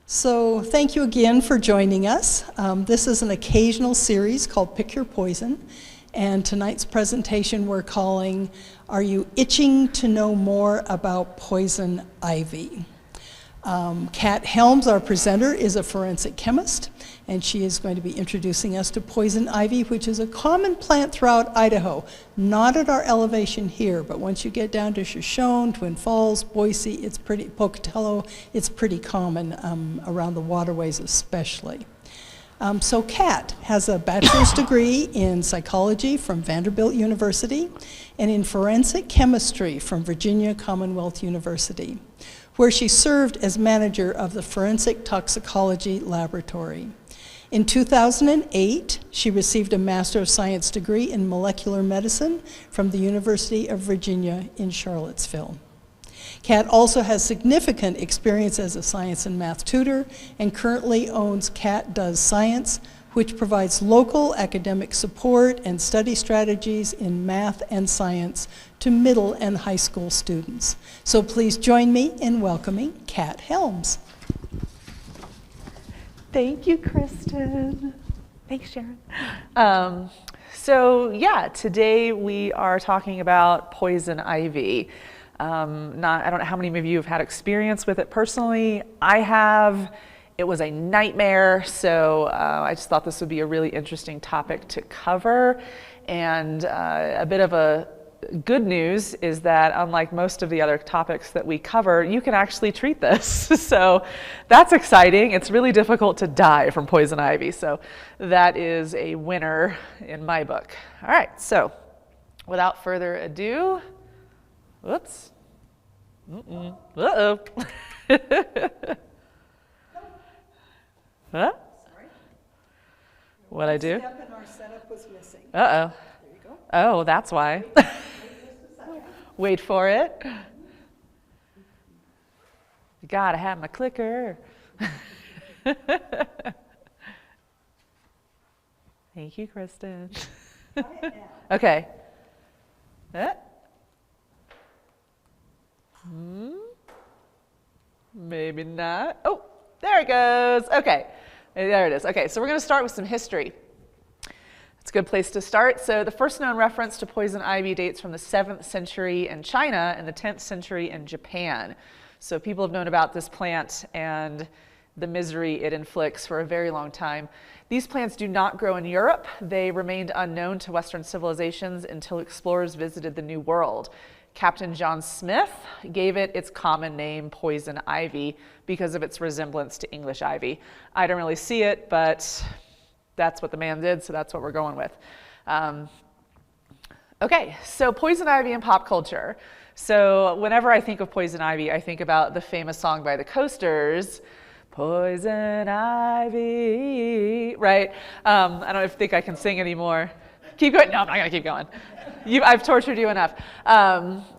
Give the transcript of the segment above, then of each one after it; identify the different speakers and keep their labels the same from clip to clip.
Speaker 1: So thank you again for joining us. This is an occasional series called Pick Your Poison, and tonight's presentation we're calling, Are You Itching to Know More About Poison Ivy? Cat Helms, our presenter, is a forensic chemist, and she is going to be introducing us to poison ivy, which is a common plant throughout Idaho. Not at our elevation here, but once you get down to Shoshone, Twin Falls, Boise, Pocatello, it's pretty common around the waterways especially. So Cat has a bachelor's degree in psychology from Vanderbilt University and in forensic chemistry from Virginia Commonwealth University, where she served as manager of the Forensic Toxicology Laboratory. In 2008, she received a Master of Science degree in molecular medicine from the University of Virginia in Charlottesville. Cat also has significant experience as a science and math tutor and currently owns Cat Does Science, which provides local academic support and study strategies in math and science to middle and high school students. So please join me in welcoming Cat Helms.
Speaker 2: Thank you, Kristen. Thanks, Sharon. Today we are talking about poison ivy. I don't know how many of you have had experience with it personally. I have. It was a nightmare, so I just thought this would be a really interesting topic to cover. And a bit of a good news is that unlike most of the other topics that we cover, you can actually treat this. So that's exciting. It's really difficult to die from poison ivy, so that is a winner in my book. All right, so without further ado, whoops. Uh-oh. Huh? Sorry. What'd I do?
Speaker 1: Step in our setup was missing.
Speaker 2: Uh-oh.
Speaker 1: There you go.
Speaker 2: Oh, that's why. Wait for it. Gotta have my clicker. Thank you, Kristen. Okay. Maybe not. Oh, there it goes. Okay. There it is. Okay, so we're going to start with some history. It's a good place to start. So the first known reference to poison ivy dates from the 7th century in China and the 10th century in Japan. So people have known about this plant and the misery it inflicts for a very long time. These plants do not grow in Europe. They remained unknown to Western civilizations until explorers visited the New World. Captain John Smith gave it its common name, poison ivy, because of its resemblance to English ivy. I don't really see it, but that's what the man did, so that's what we're going with. Okay, so poison ivy in pop culture. So whenever I think of poison ivy, I think about the famous song by the Coasters, Poison Ivy, right? I don't think I can sing anymore. Keep going. No, I'm not going to keep going. I've tortured you enough.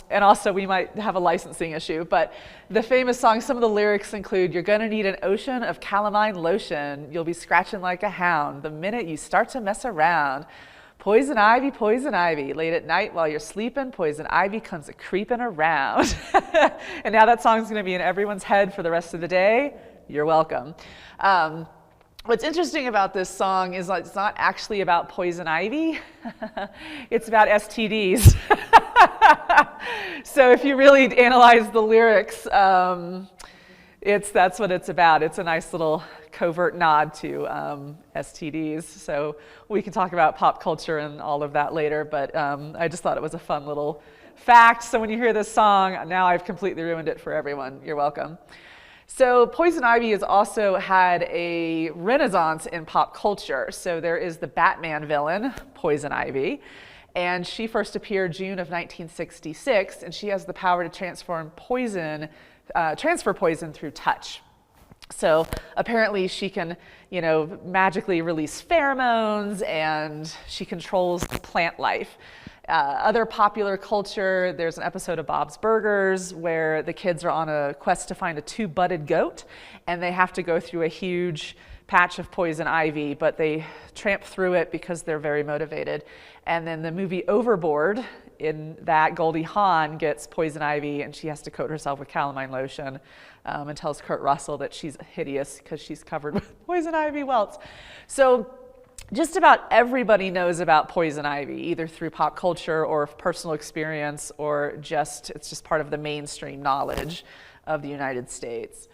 Speaker 2: And also, we might have a licensing issue. But the famous song, some of the lyrics include, you're going to need an ocean of calamine lotion. You'll be scratching like a hound the minute you start to mess around. Poison ivy, late at night while you're sleeping, poison ivy comes a-creeping around. And now that song's going to be in everyone's head for the rest of the day. You're welcome. What's interesting about this song is that it's not actually about poison ivy. It's about STDs. So if you really analyze the lyrics, that's what it's about. It's a nice little covert nod to STDs. So we can talk about pop culture and all of that later, but I just thought it was a fun little fact. So when you hear this song, now I've completely ruined it for everyone. You're welcome. So poison ivy has also had a renaissance in pop culture. So there is the Batman villain, Poison Ivy, and she first appeared June of 1966, and she has the power to transfer poison through touch. So apparently she can, magically release pheromones, and she controls plant life. Other popular culture, there's an episode of Bob's Burgers where the kids are on a quest to find a two-butted goat, and they have to go through a huge patch of poison ivy, but they tramp through it because they're very motivated. And then the movie Overboard in that, Goldie Hawn gets poison ivy and she has to coat herself with calamine lotion and tells Kurt Russell that she's hideous because she's covered with poison ivy welts. So just about everybody knows about poison ivy, either through pop culture or personal experience, or it's just part of the mainstream knowledge of the United States.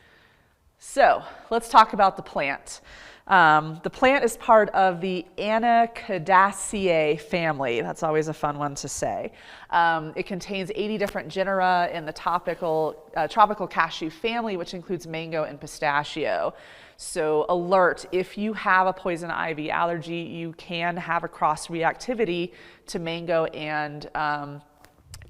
Speaker 2: So let's talk about the plant. The plant is part of the Anacaceae family. That's always a fun one to say. It contains 80 different genera in the tropical cashew family, which includes mango and pistachio. So alert, if you have a poison ivy allergy, you can have a cross-reactivity to mango and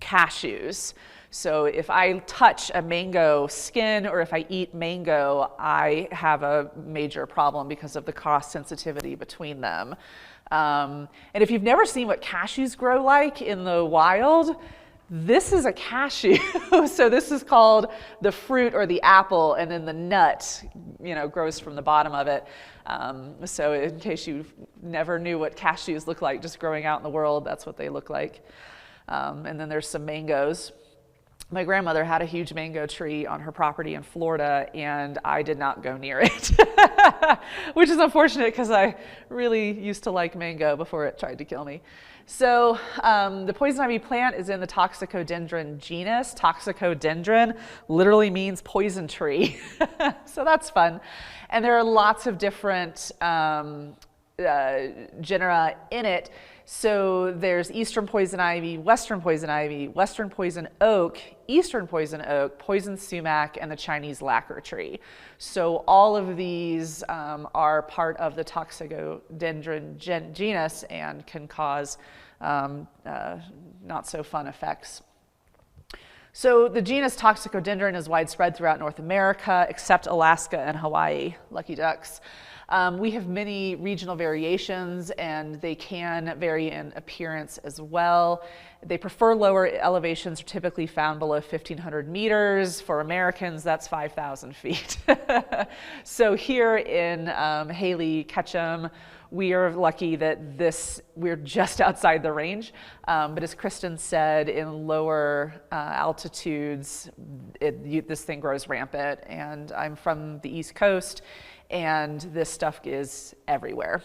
Speaker 2: cashews. So if I touch a mango skin or if I eat mango, I have a major problem because of the cross sensitivity between them. And if you've never seen what cashews grow like in the wild, this is a cashew. So this is called the fruit or the apple, and then the nut, grows from the bottom of it. So in case you never knew what cashews look like just growing out in the world, that's what they look like. And then there's some mangoes. My grandmother had a huge mango tree on her property in Florida, and I did not go near it, which is unfortunate because I really used to like mango before it tried to kill me. So the poison ivy plant is in the Toxicodendron genus. Toxicodendron literally means poison tree, so that's fun. And there are lots of different genera in it. So there's eastern poison ivy, western poison oak, eastern poison oak, poison sumac, and the Chinese lacquer tree. So all of these are part of the Toxicodendron genus and can cause not so fun effects. So the genus Toxicodendron is widespread throughout North America, except Alaska and Hawaii. Lucky ducks. We have many regional variations, and they can vary in appearance as well. They prefer lower elevations, are typically found below 1,500 meters. For Americans, that's 5,000 feet. So here in Hailey, Ketchum, we are lucky that we're just outside the range. But as Kristen said, in lower altitudes, this thing grows rampant. And I'm from the East Coast, and this stuff is everywhere.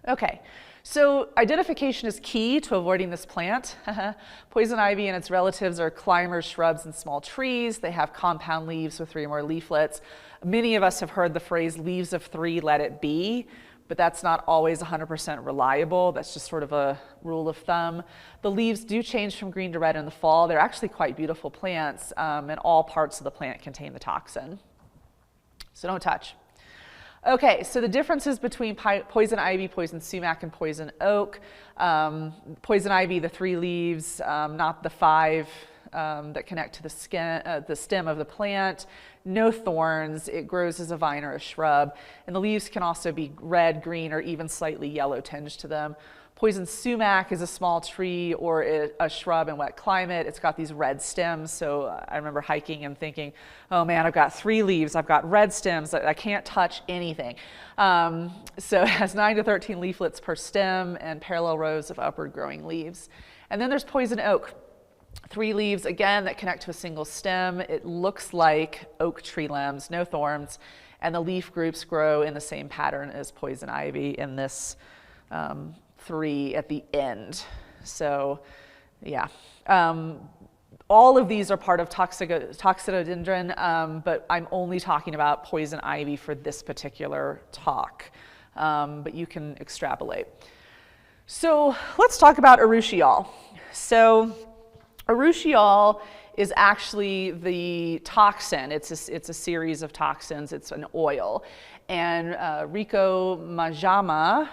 Speaker 2: Okay, so identification is key to avoiding this plant. Poison ivy and its relatives are climbers, shrubs, and small trees. They have compound leaves with 3 or more leaflets. Many of us have heard the phrase leaves of 3, let it be, but that's not always 100% reliable. That's just sort of a rule of thumb. The leaves do change from green to red in the fall. They're actually quite beautiful plants, and all parts of the plant contain the toxin. So don't touch. Okay, so the differences between poison ivy, poison sumac, and poison oak. Poison ivy, the 3 leaves, not the 5 that connect to the stem of the plant. No thorns. It grows as a vine or a shrub. And the leaves can also be red, green, or even slightly yellow tinge to them. Poison sumac is a small tree or a shrub in wet climate. It's got these red stems. So I remember hiking and thinking, oh man, I've got 3 leaves. I've got red stems. I can't touch anything. So it has 9 to 13 leaflets per stem and parallel rows of upward growing leaves. And then there's poison oak. 3 leaves, again, that connect to a single stem. It looks like oak tree limbs, no thorns. And the leaf groups grow in the same pattern as poison ivy in this 3 at the end. So yeah, all of these are part of Toxicodendron, but I'm only talking about poison ivy for this particular talk, but you can extrapolate. So let's talk about Arushiol. So Arushiol is actually the toxin. It's a series of toxins. It's an oil. And Riko Majama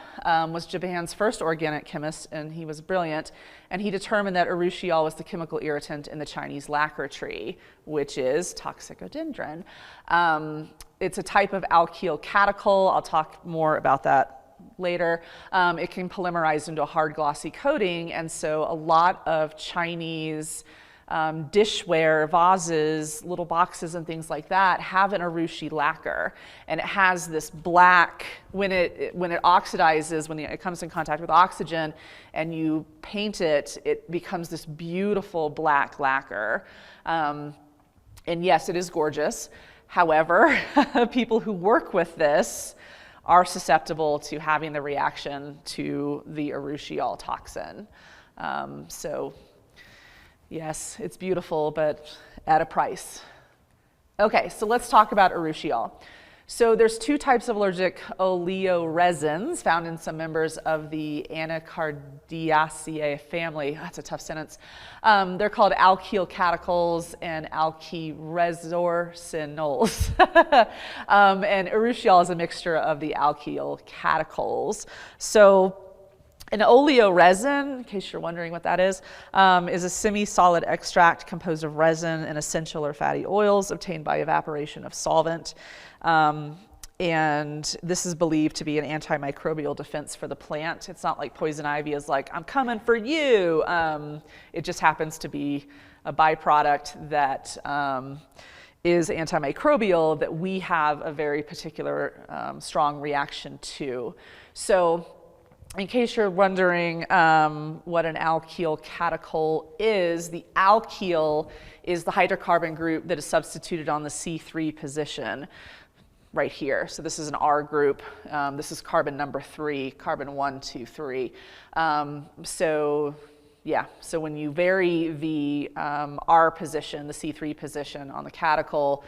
Speaker 2: was Japan's first organic chemist, and he was brilliant. And he determined that Arushiol was the chemical irritant in the Chinese lacquer tree, which is Toxicodendron. It's a type of alkyl catechol. I'll talk more about that later. It can polymerize into a hard glossy coating, and so a lot of Chinese dishware, vases, little boxes and things like that have an Arushiol lacquer. And it has this black, when it oxidizes, when it comes in contact with oxygen and you paint it, it becomes this beautiful black lacquer. And yes, it is gorgeous. However, people who work with this are susceptible to having the reaction to the Arushiol toxin. So yes, it's beautiful, but at a price. Okay, so let's talk about Arushiol. So there's two types of allergic oleoresins found in some members of the Anacardiaceae family. That's a tough sentence. They're called alkyl catechol and alkyresorcinols. And Arushiol is a mixture of the alkyl catechols. So an oleoresin, in case you're wondering what that is a semi-solid extract composed of resin and essential or fatty oils obtained by evaporation of solvent. And this is believed to be an antimicrobial defense for the plant. It's not like poison ivy is like, I'm coming for you. It just happens to be a byproduct that is antimicrobial that we have a very particular strong reaction to. So in case you're wondering what an alkyl catechol is, the alkyl is the hydrocarbon group that is substituted on the C3 position right here. So this is an R group. This is carbon number 3, carbon 1, 2, 3. So when you vary the R position, the C3 position on the catechol,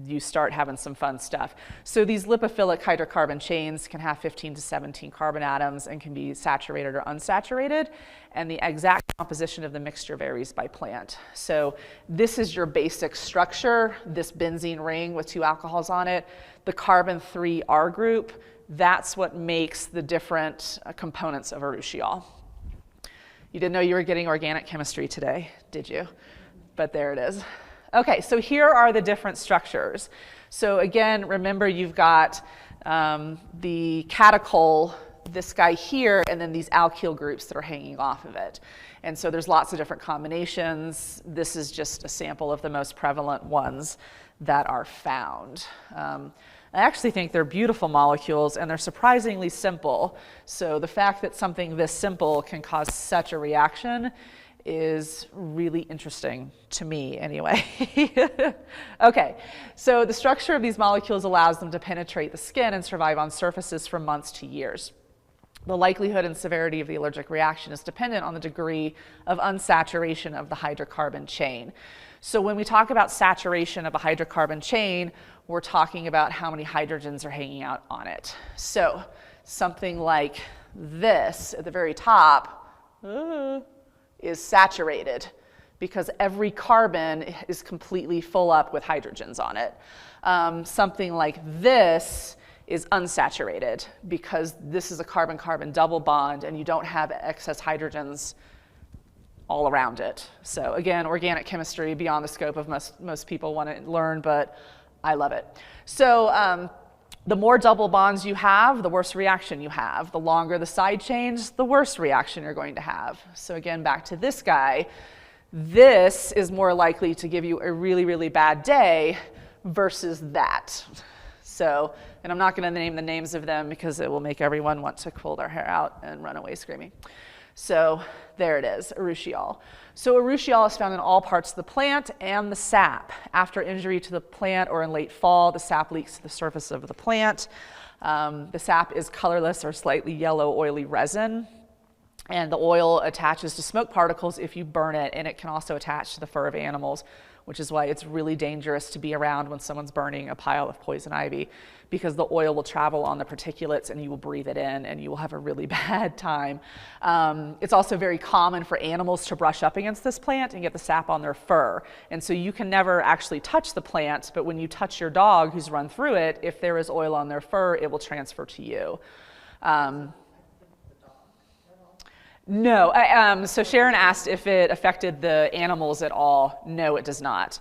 Speaker 2: you start having some fun stuff. So these lipophilic hydrocarbon chains can have 15 to 17 carbon atoms and can be saturated or unsaturated. And the exact composition of the mixture varies by plant. So this is your basic structure, this benzene ring with 2 alcohols on it. The carbon 3 R group, that's what makes the different components of Arushiol. You didn't know you were getting organic chemistry today, did you? But there it is. Okay, so here are the different structures. So again, remember you've got the catechol, this guy here, and then these alkyl groups that are hanging off of it. And so there's lots of different combinations. This is just a sample of the most prevalent ones that are found. I actually think they're beautiful molecules and they're surprisingly simple. So the fact that something this simple can cause such a reaction is really interesting to me anyway. Okay, so the structure of these molecules allows them to penetrate the skin and survive on surfaces for months to years. The likelihood and severity of the allergic reaction is dependent on the degree of unsaturation of the hydrocarbon chain. So when we talk about saturation of a hydrocarbon chain, we're talking about how many hydrogens are hanging out on it. So something like this at the very top is saturated because every carbon is completely full up with hydrogens on it. Something like this is unsaturated because this is a carbon-carbon double bond and you don't have excess hydrogens all around it. So again, organic chemistry beyond the scope of most people want to learn, but I love it. So the more double bonds you have, the worse reaction you have. The longer the side chains, the worse reaction you're going to have. So again, back to this guy, this is more likely to give you a really, really bad day versus that. So, and I'm not going to name the names of them because it will make everyone want to pull their hair out and run away screaming. So there it is, Arushiol. So Arushiol is found in all parts of the plant and the sap. After injury to the plant or in late fall, the sap leaks to the surface of the plant. The sap is colorless or slightly yellow, oily resin. And the oil attaches to smoke particles if you burn it, and it can also attach to the fur of animals, which is why it's really dangerous to be around when someone's burning a pile of poison ivy, because the oil will travel on the particulates and you will breathe it in and you will have a really bad time. It's also very common for animals to brush up against this plant and get the sap on their fur. And so you can never actually touch the plant, but when you touch your dog who's run through it, if there is oil on their fur, it will transfer to you. No, so Sharon asked if it affected the animals at all. No, it does not.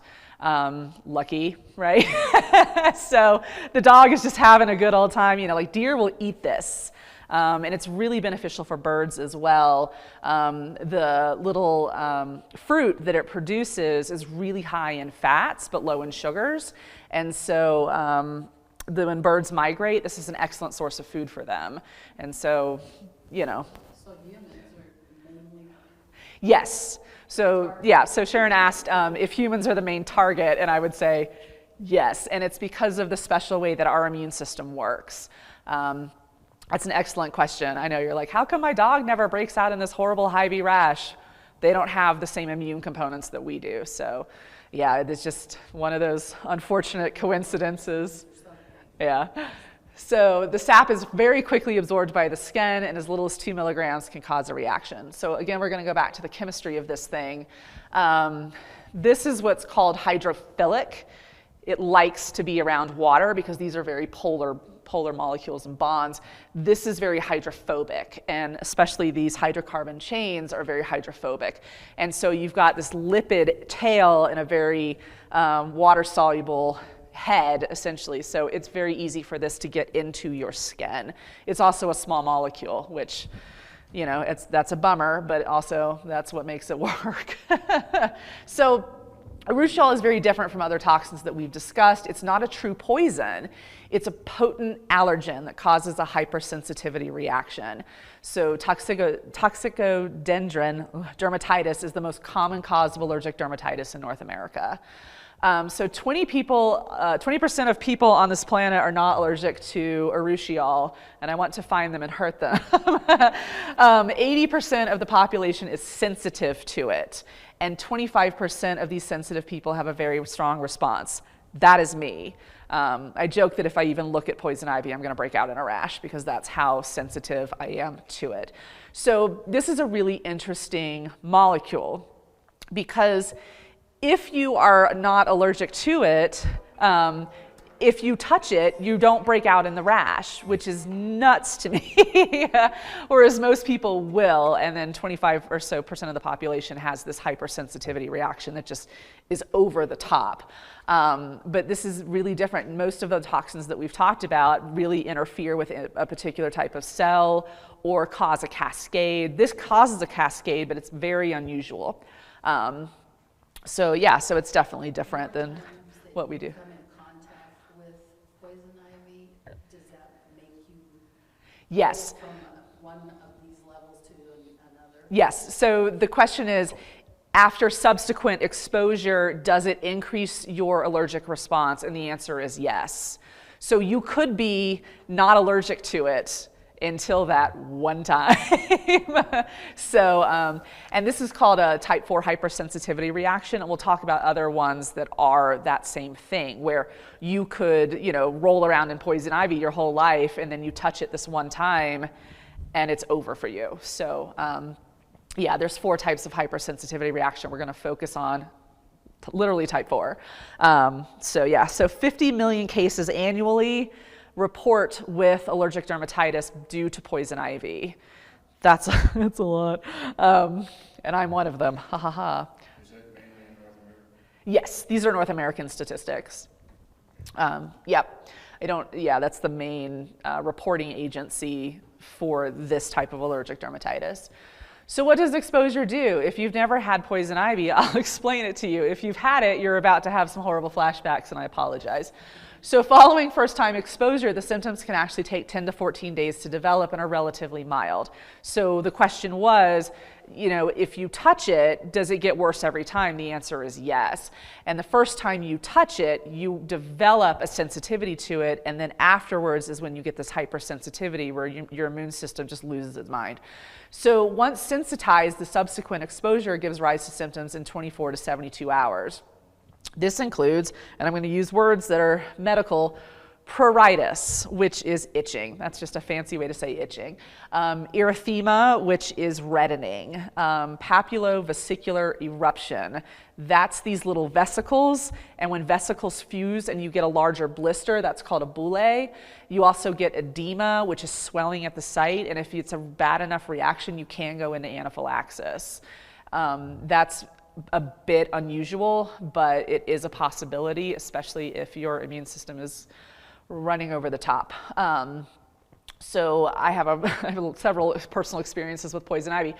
Speaker 2: Lucky, right? So the dog is just having a good old time. You know, like deer will eat this. And it's really beneficial for birds as well. The little fruit that it produces is really high in fats but low in sugars. And so when birds migrate, this is an excellent source of food for them. And so, you know.
Speaker 3: So humans are mainly?
Speaker 2: Yes. So yeah, so Sharon asked if humans are the main target, and I would say yes, and it's because of the special way that our immune system works. That's an excellent question. I know you're like, how come my dog never breaks out in this horrible high-B rash? They don't have the same immune components that we do. So yeah, it's just one of those unfortunate coincidences. Yeah. So the sap is very quickly absorbed by the skin, and as little as 2 milligrams can cause a reaction. So again, we're going to go back to the chemistry of this thing. This is what's called hydrophilic. It likes to be around water because these are very polar molecules and bonds. This is very hydrophobic, and especially these hydrocarbon chains are very hydrophobic. And so you've got this lipid tail and a very water-soluble head, essentially. So it's very easy for this to get into your skin. It's also a small molecule, which, you know, that's a bummer, but also that's what makes it work. So Arushiol is very different from other toxins that we've discussed. It's not a true poison. It's a potent allergen that causes a hypersensitivity reaction. So toxicodendron dermatitis is the most common cause of allergic dermatitis in North America. So 20% of people on this planet are not allergic to Arushiol, and I want to find them and hurt them. 80% of the population is sensitive to it, and 25% of these sensitive people have a very strong response. That is me. I joke that if I even look at poison ivy, I'm going to break out in a rash because that's how sensitive I am to it. So this is a really interesting molecule because if you are not allergic to it, if you touch it, you don't break out in the rash, which is nuts to me, whereas most people will, and then 25% or so of the population has this hypersensitivity reaction that just is over the top. But this is really different. Most of the toxins that we've talked about really interfere with a particular type of cell or cause a cascade. This causes a cascade, but it's very unusual. So yeah, so it's definitely different than what we do.
Speaker 3: Come in contact with poison ivy, does that make you
Speaker 2: Yes.
Speaker 3: go from one of these levels to another?
Speaker 2: Yes, so the question is, after subsequent exposure, does it increase your allergic response? And the answer is yes. So you could be not allergic to it until that one time. So, and this is called a type 4 hypersensitivity reaction, and we'll talk about other ones that are that same thing, where you could, you know, roll around in poison ivy your whole life, and then you touch it this one time, and it's over for you. So, yeah, there's 4 types of hypersensitivity reaction we're going to focus on, literally type 4. So yeah, so 50 million cases annually report with allergic dermatitis due to poison ivy. That's a lot. And I'm one of them. Ha ha ha.
Speaker 4: Is that mainly in North America?
Speaker 2: Yes, these are North American statistics. Yep. That's the main reporting agency for this type of allergic dermatitis. So what does exposure do? If you've never had poison ivy, I'll explain it to you. If you've had it, you're about to have some horrible flashbacks, and I apologize. So following first-time exposure, the symptoms can actually take 10 to 14 days to develop and are relatively mild. So the question was, you know, if you touch it, does it get worse every time? The answer is yes. And the first time you touch it, you develop a sensitivity to it, and then afterwards is when you get this hypersensitivity where your immune system just loses its mind. So once sensitized, the subsequent exposure gives rise to symptoms in 24 to 72 hours. This includes, and I'm going to use words that are medical, pruritus, which is itching. That's just a fancy way to say itching. Erythema, which is reddening. Papulovesicular eruption. That's these little vesicles, and when vesicles fuse and you get a larger blister, that's called a bulle. You also get edema, which is swelling at the site, and if it's a bad enough reaction, you can go into anaphylaxis. That's a bit unusual, but it is a possibility, especially if your immune system is running over the top. So I have, several personal experiences with poison ivy,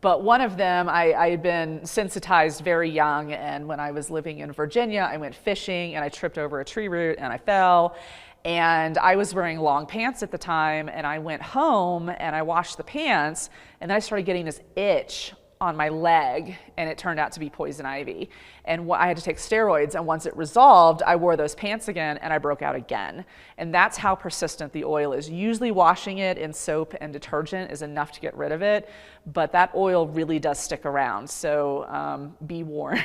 Speaker 2: but one of them, I had been sensitized very young, and when I was living in Virginia, I went fishing and I tripped over a tree root and I fell, and I was wearing long pants at the time, and I went home and I washed the pants, and then I started getting this itch on my leg, and it turned out to be poison ivy. And I had to take steroids, and once it resolved, I wore those pants again and I broke out again. And that's how persistent the oil is. Usually washing it in soap and detergent is enough to get rid of it, but that oil really does stick around, so be warned.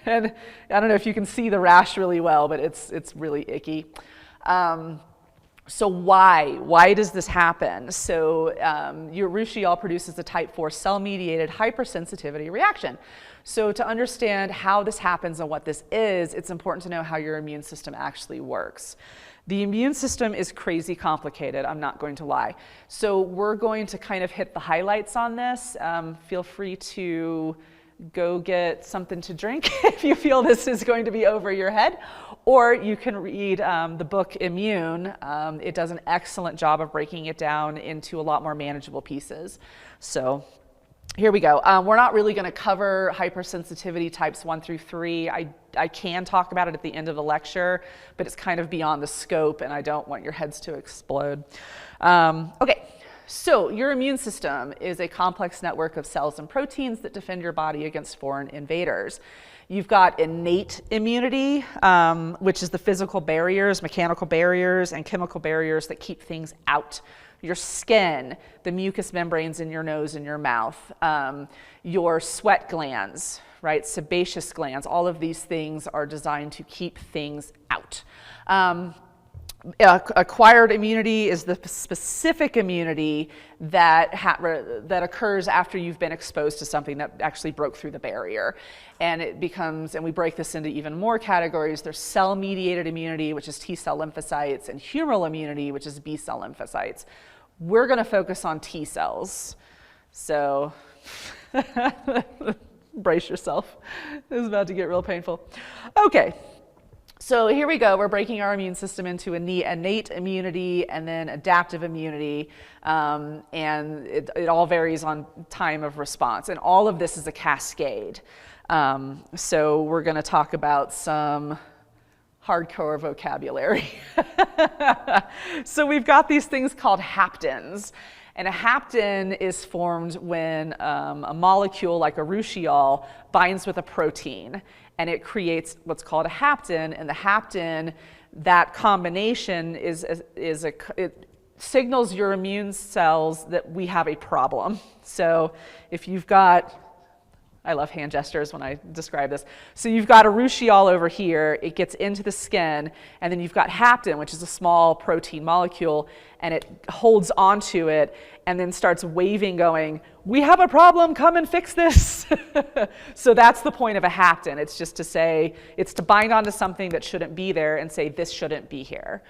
Speaker 2: And I don't know if you can see the rash really well, but it's really icky. So why does this happen? So your Arushiol produces a type 4 cell-mediated hypersensitivity reaction. So to understand how this happens and what this is, it's important to know how your immune system actually works. The immune system is crazy complicated, I'm not going to lie. So we're going to kind of hit the highlights on this. Feel free to go get something to drink if you feel this is going to be over your head, or you can read the book Immune. It does an excellent job of breaking it down into a lot more manageable pieces. So here we go. We're not really going to cover hypersensitivity types 1 through 3. I can talk about it at the end of the lecture, but it's kind of beyond the scope, and I don't want your heads to explode. Okay. So your immune system is a complex network of cells and proteins that defend your body against foreign invaders. You've got innate immunity, which is the physical barriers, mechanical barriers, and chemical barriers that keep things out. Your skin, the mucous membranes in your nose and your mouth, your sweat glands, right, sebaceous glands, all of these things are designed to keep things out. Acquired immunity is the specific immunity that occurs after you've been exposed to something that actually broke through the barrier. And it becomes, and we break this into even more categories. There's cell-mediated immunity, which is T cell lymphocytes, and humoral immunity, which is B cell lymphocytes. We're going to focus on T cells. So brace yourself. This is about to get real painful. Okay. So here we go. We're breaking our immune system into innate immunity and then adaptive immunity, and it all varies on time of response. And all of this is a cascade. So we're going to talk about some hardcore vocabulary. So we've got these things called haptens. And a hapten is formed when a molecule like Arushiol binds with a protein, and it creates what's called a hapten. And the hapten, that combination it signals your immune cells that we have a problem. So if you've got, I love hand gestures when I describe this. So you've got Arushiol over here, it gets into the skin, and then you've got hapten, which is a small protein molecule, and it holds onto it and then starts waving going, we have a problem, come and fix this. So that's the point of a hapten. It's just to say, it's to bind onto something that shouldn't be there and say, this shouldn't be here.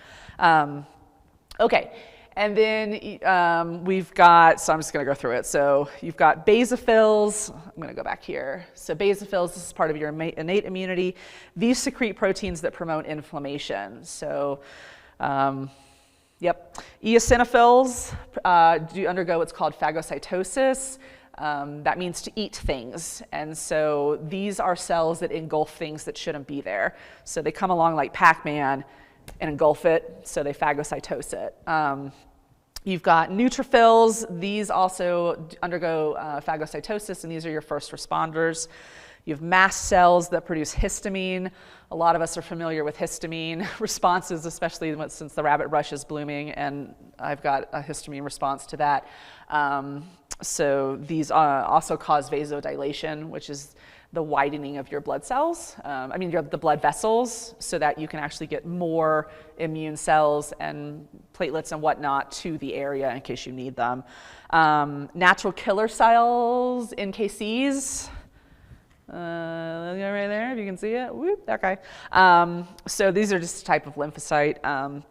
Speaker 2: Okay. And then we've got, so I'm just going to go through it. So you've got basophils. I'm going to go back here. So basophils, this is part of your innate immunity. These secrete proteins that promote inflammation. So, yep. Eosinophils do undergo what's called phagocytosis. That means to eat things. And so these are cells that engulf things that shouldn't be there. So they come along like Pac-Man and engulf it, so they phagocytose it. You've got neutrophils. These also undergo phagocytosis, and these are your first responders. You have mast cells that produce histamine. A lot of us are familiar with histamine responses, especially since the rabbit rush is blooming, and I've got a histamine response to that. So these also cause vasodilation, which is the widening of your blood cells, the blood vessels, so that you can actually get more immune cells and platelets and whatnot to the area in case you need them. Natural killer cells, NKCs, right there, if you can see it, whoop, that guy. So these are just a type of lymphocyte.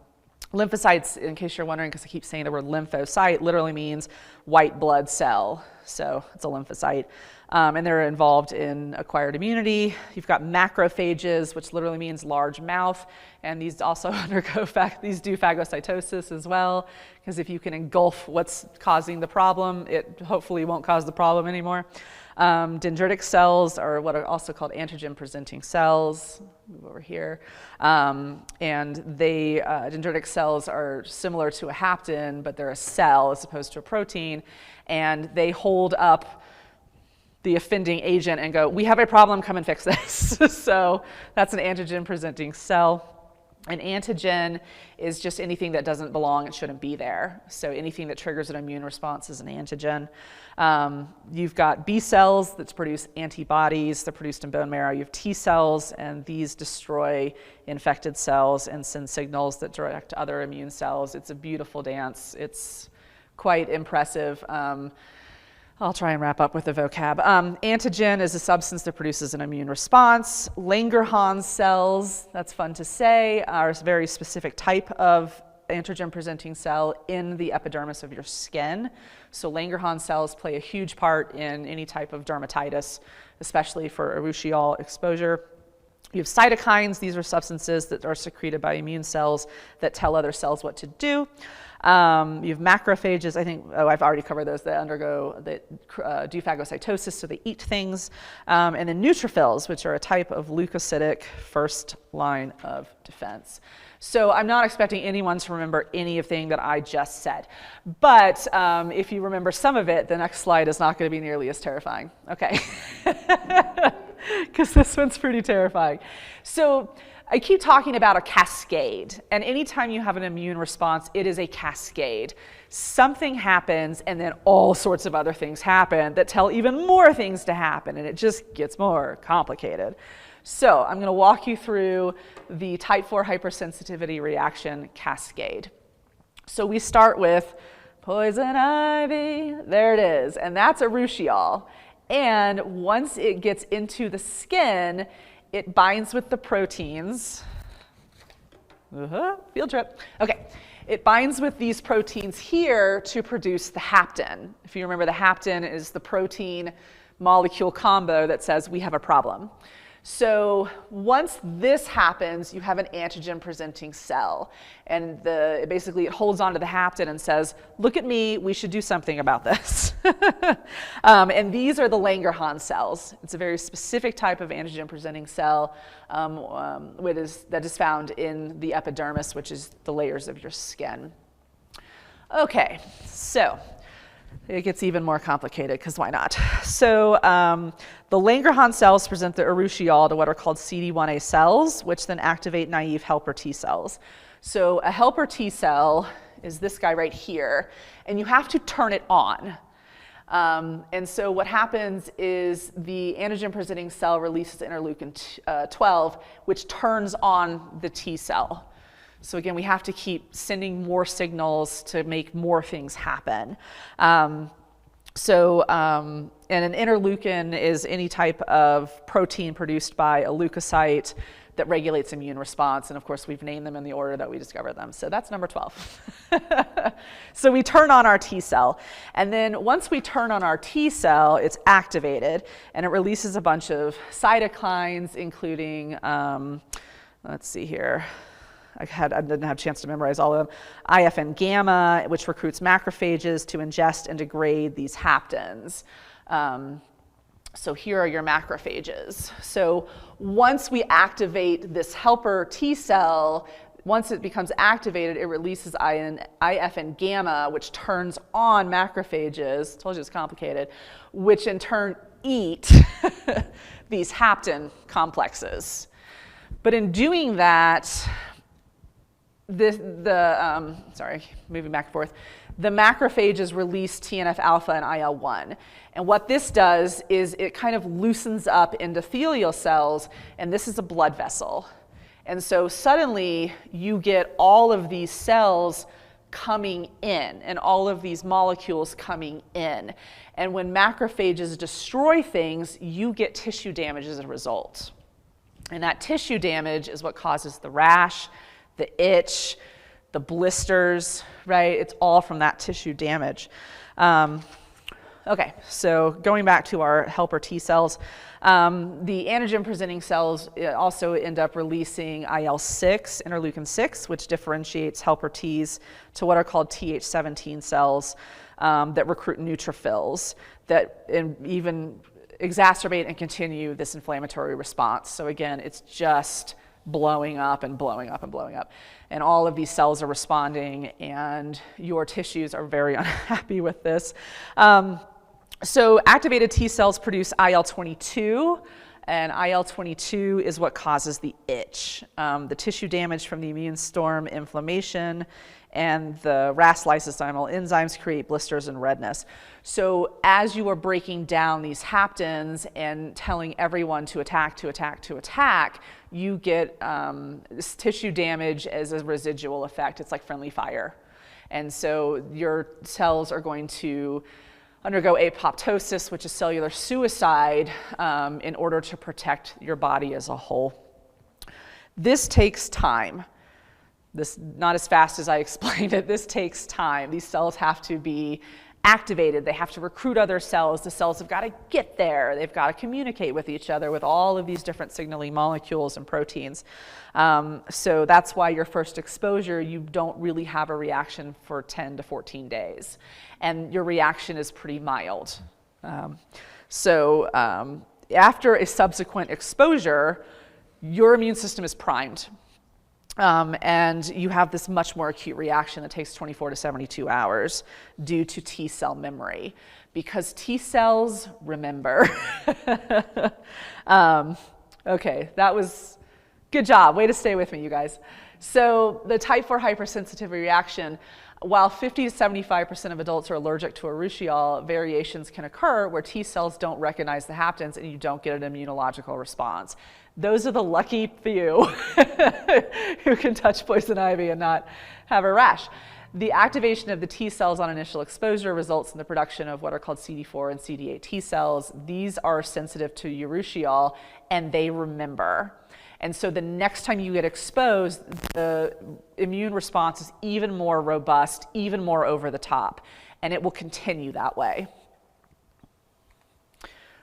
Speaker 2: Lymphocytes, in case you're wondering, because I keep saying the word lymphocyte, literally means white blood cell. So it's a lymphocyte. And they're involved in acquired immunity. You've got macrophages, which literally means large mouth. And these also undergo, these do phagocytosis as well. Because if you can engulf what's causing the problem, it hopefully won't cause the problem anymore. Dendritic cells are what are also called antigen-presenting cells. Move over here. And dendritic cells are similar to a hapten, but they're a cell as opposed to a protein. And they hold up the offending agent and go, we have a problem, come and fix this. So that's an antigen-presenting cell. An antigen is just anything that doesn't belong, it shouldn't be there. So anything that triggers an immune response is an antigen. You've got B cells that produce antibodies. They're produced in bone marrow. You have T cells, and these destroy infected cells and send signals that direct other immune cells. It's a beautiful dance. It's quite impressive. I'll try and wrap up with the vocab. Antigen is a substance that produces an immune response. Langerhans cells, that's fun to say, are a very specific type of antigen-presenting cell in the epidermis of your skin. So Langerhans cells play a huge part in any type of dermatitis, especially for Arushiol exposure. You have cytokines. These are substances that are secreted by immune cells that tell other cells what to do. You have macrophages. I've already covered those that do phagocytosis, so they eat things. And then neutrophils, which are a type of leukocytic first line of defense. So I'm not expecting anyone to remember anything that I just said. But if you remember some of it, the next slide is not going to be nearly as terrifying. Okay. Because this one's pretty terrifying. So I keep talking about a cascade, and anytime you have an immune response, it is a cascade. Something happens, and then all sorts of other things happen that tell even more things to happen, and it just gets more complicated. So I'm going to walk you through the type 4 hypersensitivity reaction cascade. So we start with poison ivy. There it is, and that's Arushiol. And once it gets into the skin, it binds with the proteins. Field trip. Okay. It binds with these proteins here to produce the hapten. If you remember, the hapten is the protein molecule combo that says we have a problem. So once this happens, you have an antigen-presenting cell. And basically it holds onto the hapten and says, look at me, we should do something about this. And these are the Langerhans cells. It's a very specific type of antigen-presenting cell that is found in the epidermis, which is the layers of your skin. Okay, so it gets even more complicated, because why not? So the Langerhans cells present the Arushiol to what are called CD1A cells, which then activate naive helper T cells. So a helper T cell is this guy right here, and you have to turn it on. And so what happens is the antigen-presenting cell releases interleukin 12, which turns on the T cell. So again, we have to keep sending more signals to make more things happen. And an interleukin is any type of protein produced by a leukocyte that regulates immune response. And of course, we've named them in the order that we discovered them. So that's number 12. So we turn on our T cell. And then once we turn on our T cell, it's activated. And it releases a bunch of cytokines, including, let's see here. I didn't have a chance to memorize all of them. IFN gamma, which recruits macrophages to ingest and degrade these haptens. So here are your macrophages. So once we activate this helper T cell, once it becomes activated, it releases IFN gamma, which turns on macrophages. Told you it's complicated, which in turn eat these hapten complexes. But in doing that, moving back and forth, the macrophages release TNF alpha and IL-1. And what this does is it kind of loosens up endothelial cells, and this is a blood vessel. And so suddenly you get all of these cells coming in and all of these molecules coming in. And when macrophages destroy things, you get tissue damage as a result. And that tissue damage is what causes the rash, the itch, the blisters, right? It's all from that tissue damage. Okay, so going back to our helper T cells, the antigen-presenting cells also end up releasing IL-6, interleukin-6, which differentiates helper Ts to what are called Th17 cells that recruit neutrophils that even exacerbate and continue this inflammatory response. So again, it's just blowing up and blowing up and blowing up. And all of these cells are responding, and your tissues are very unhappy with this. So activated T cells produce IL-22, and IL-22 is what causes the itch. The tissue damage from the immune storm, inflammation, and the RAS lysosomal enzymes create blisters and redness. So as you are breaking down these haptens and telling everyone to attack, you get this tissue damage as a residual effect. It's like friendly fire. And so your cells are going to undergo apoptosis, which is cellular suicide, in order to protect your body as a whole. This takes time. This, not as fast as I explained it, this takes time. These cells have to be activated. They have to recruit other cells. The cells have got to get there. They've got to communicate with each other with all of these different signaling molecules and proteins. So that's why your first exposure, you don't really have a reaction for 10 to 14 days. And your reaction is pretty mild. After a subsequent exposure, your immune system is primed. And you have this much more acute reaction that takes 24 to 72 hours due to T cell memory, because T cells remember. Okay, that was good job. Way to stay with me, you guys. So the type 4 hypersensitivity reaction, while 50 to 75% of adults are allergic to Arushiol, variations can occur where T cells don't recognize the haptens and you don't get an immunological response. Those are the lucky few who can touch poison ivy and not have a rash. The activation of the T cells on initial exposure results in the production of what are called CD4 and CD8 T cells. These are sensitive to Urushiol and they remember. And so the next time you get exposed, the immune response is even more robust, even more over the top, and it will continue that way.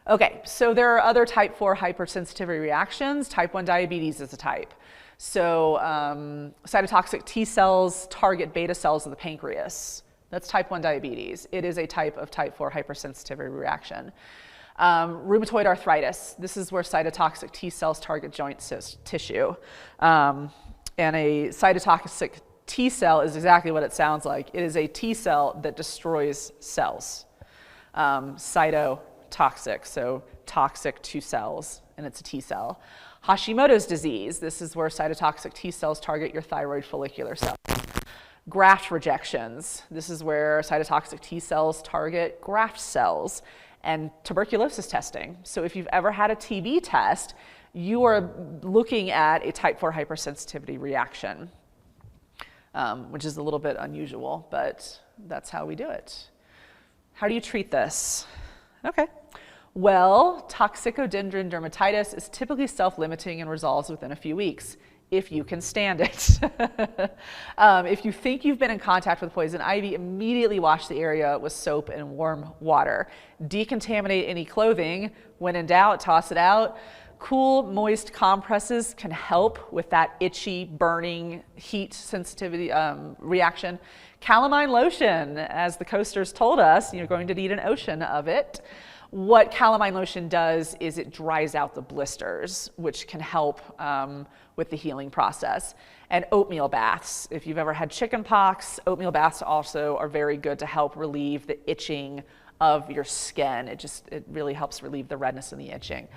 Speaker 2: Okay, so there are other type 4 hypersensitivity reactions. Type 1 diabetes is a type. So cytotoxic T cells target beta cells of the pancreas. That's type 1 diabetes. It is a type of type 4 hypersensitivity reaction. Rheumatoid arthritis. This is where cytotoxic T cells target joint tissue. And a cytotoxic T cell is exactly what it sounds like. It is a T cell that destroys cells. Cytotoxic, so toxic to cells, and it's a T cell. Hashimoto's disease. This is where cytotoxic T cells target your thyroid follicular cells. Graft rejections. This is where cytotoxic T cells target graft cells. And tuberculosis testing. So if you've ever had a TB test, you are looking at a type 4 hypersensitivity reaction, which is a little bit unusual, but that's how we do it. How do you treat this? Okay. Well, toxicodendron dermatitis is typically self-limiting and resolves within a few weeks, if you can stand it. If you think you've been in contact with poison ivy, immediately wash the area with soap and warm water. Decontaminate any clothing. When in doubt, toss it out. Cool, moist compresses can help with that itchy, burning, heat sensitivity reaction. Calamine lotion, as the coasters told us, you're going to need an ocean of it. What calamine lotion does is it dries out the blisters, which can help with the healing process. And oatmeal baths. If you've ever had chicken pox, oatmeal baths also are very good to help relieve the itching of your skin. It really helps relieve the redness and the itching.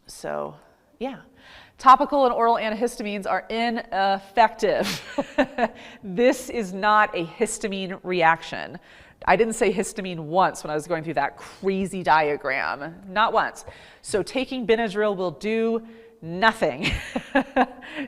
Speaker 2: So yeah. Topical and oral antihistamines are ineffective. This is not a histamine reaction. I didn't say histamine once when I was going through that crazy diagram, not once. So taking Benadryl will do nothing.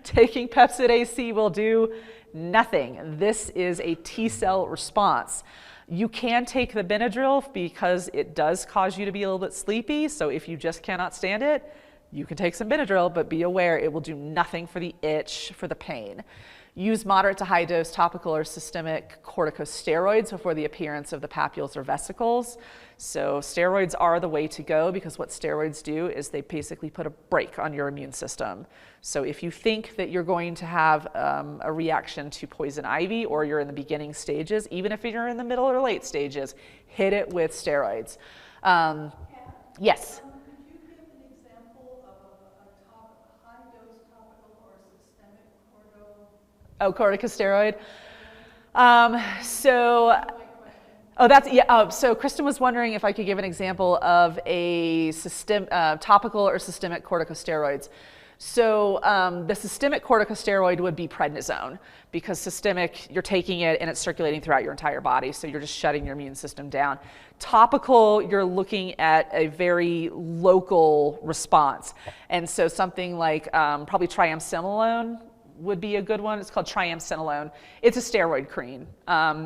Speaker 2: Taking Pepsid AC will do nothing. This is a T cell response. You can take the Benadryl because it does cause you to be a little bit sleepy. So if you just cannot stand it, you can take some Benadryl, but be aware it will do nothing for the itch, for the pain. Use moderate to high dose topical or systemic corticosteroids before the appearance of the papules or vesicles. So steroids are the way to go, because what steroids do is they basically put a brake on your immune system. So if you think that you're going to have a reaction to poison ivy, or you're in the beginning stages, even if you're in the middle or late stages, hit it with steroids. Yes?
Speaker 1: Could you give an example of a high-dose topical or systemic
Speaker 2: Corticosteroid. So Kristen was wondering if I could give an example of a topical or systemic corticosteroids. So the systemic corticosteroid would be prednisone, because systemic, you're taking it and it's circulating throughout your entire body, so you're just shutting your immune system down. Topical, you're looking at a very local response. And so something like probably triamcinolone would be a good one. It's called triamcinolone. It's a steroid cream.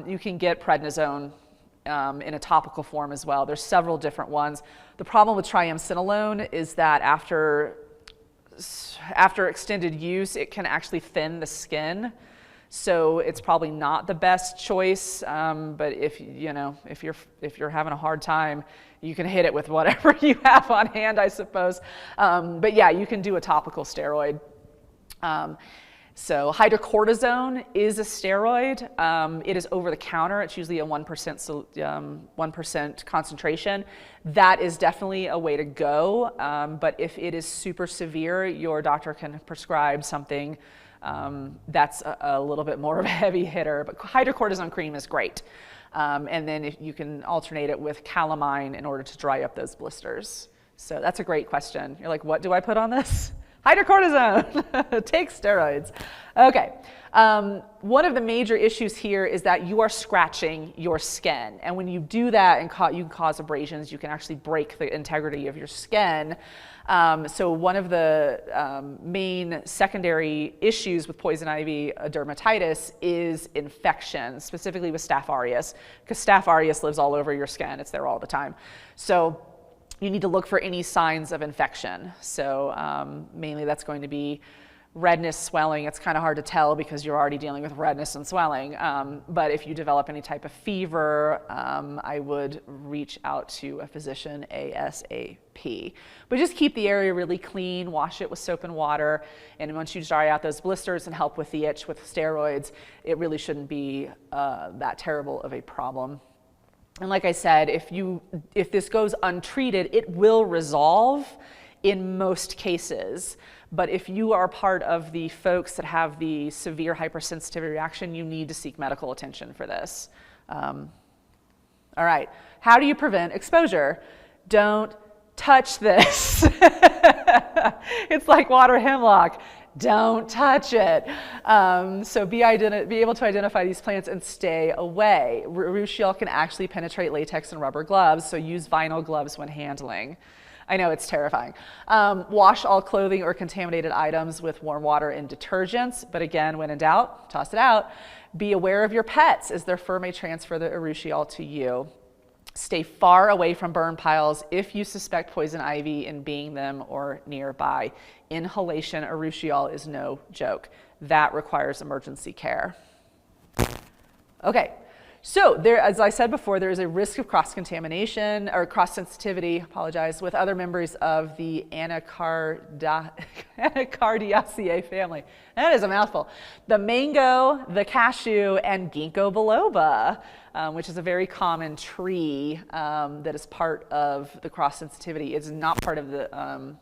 Speaker 2: You can get prednisone in a topical form as well. There's several different ones. The problem with triamcinolone is that after extended use, it can actually thin the skin. So it's probably not the best choice. But if you're having a hard time, you can hit it with whatever you have on hand, I suppose. But yeah, you can do a topical steroid. So hydrocortisone is a steroid. It is over the counter. It's usually a 1% concentration. That is definitely a way to go. But if it is super severe, your doctor can prescribe something that's a little bit more of a heavy hitter. But hydrocortisone cream is great. And then if you can alternate it with calamine in order to dry up those blisters. So that's a great question. You're like, what do I put on this? Hydrocortisone, take steroids. Okay, one of the major issues here is that you are scratching your skin. And when you do that, and you can cause abrasions, you can actually break the integrity of your skin. So one of the main secondary issues with poison ivy dermatitis is infection, specifically with Staph aureus, because Staph aureus lives all over your skin. It's there all the time. So you need to look for any signs of infection. So mainly that's going to be redness, swelling. It's kind of hard to tell because you're already dealing with redness and swelling. But if you develop any type of fever, I would reach out to a physician ASAP. But just keep the area really clean, wash it with soap and water. And once you dry out those blisters and help with the itch with steroids, it really shouldn't be that terrible of a problem. And like I said, if this goes untreated, it will resolve in most cases. But if you are part of the folks that have the severe hypersensitivity reaction, you need to seek medical attention for this. All right, how do you prevent exposure? Don't touch this. It's like water hemlock. Don't touch it. So be able to identify these plants and stay away. Arushiol can actually penetrate latex and rubber gloves, so use vinyl gloves when handling. I know, it's terrifying. Wash all clothing or contaminated items with warm water and detergents, but again, when in doubt, toss it out. Be aware of your pets, as their fur may transfer the Arushiol to you. Stay far away from burn piles if you suspect poison ivy in being them or nearby. Inhalation Arushiol is no joke. That requires emergency care. Okay, so there, as I said before, there is a risk of cross-contamination or cross-sensitivity, with other members of the Anacardiaceae family. That is a mouthful. The mango, the cashew, and ginkgo biloba, which is a very common tree that is part of the cross-sensitivity. It's not part of the,